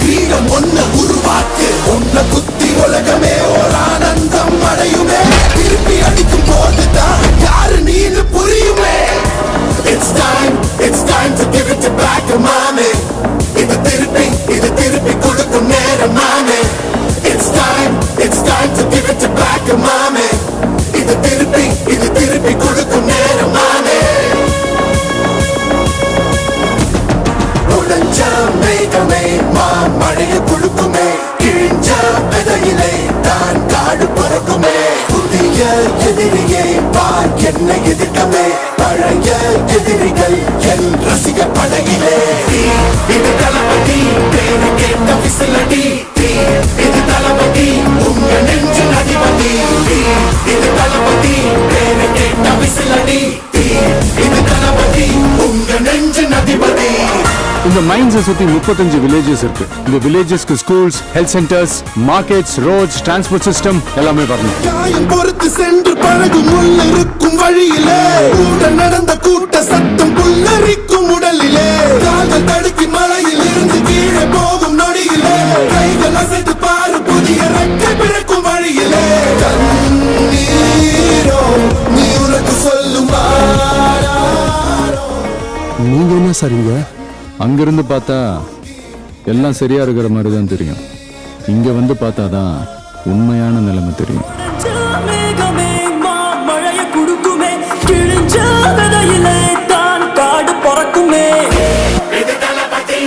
வீரம் ஒன்ன உருவாக்கு உன்ன குத்தி உலகமே ஓர் ஆனந்தம் அடையுமே திருப்பி அடிக்கும் போதுதான் யாரு நீன்னு புரியுமே It's time to give it back to mommy இது திருப்பி கொடுக்கும் நேரம் மாமே It's time to give it back to mommy இது திருப்பி கொடுக்கும் நேரம் மாமே உடஞ்ச மேகமே மழைய கொடுக்குமே கிழிஞ்ச விதையிலே தான் காடு பறக்குமே புதிய எதிரியே பார் என்னை எதிர்க்கவே பழைய எதிரிகள் என் ரசிக படகிலே இது தளபதி பேரு கேட்ட விசிலடி இது தளபதி உங்க நெஞ்சின் அதிபதி இது தளபதி பேரு கேட்ட விசிலடி இது தளபதி உங்க நெஞ்சின் அதிபதி இந்த மைன்ஸை சுத்தி 35 வில்லேஜஸ் இருக்கு. இந்த வில்லேஜஸ்க்கு schools, health centres, markets, roads, transport system எல்லாமே வரணும். காயம் பொறுத்து சென்று பழகும் உள்ளிருக்கும் வழியிலே கூட நடந்த கூட்ட சத்தம் புல்லரிக்கும் உடலிலே கால்கள் தடுக்கி மலையில் இருந்து கீழே போகும் நொடியிலே கைகள் அசைத்து பாரு புதிய ரெக்கை பிறக்கும் வழியிலே கண்ணீரோ நீ உனக்கு சொல்லும் நீங்க என்ன சரிங்க? அங்கிருந்து பார்த்தா எல்லாம் சரியா இருக்கிற மாதிரி தான் தெரியும். இங்க வந்து பார்த்தாதான் உண்மையான நிலைமை தெரியும். மழைய குடுக்குமே கிழிஞ்ச விதையிலே தான் காடு பறக்குமே இது தளபதி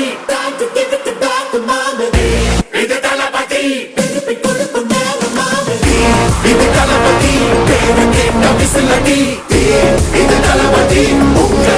இது தளபதி திருப்பி கொடுக்கும் நேரம் மாமே இது தளபதி பேரு கேட்ட விசிலடி இது தளபதி உங்க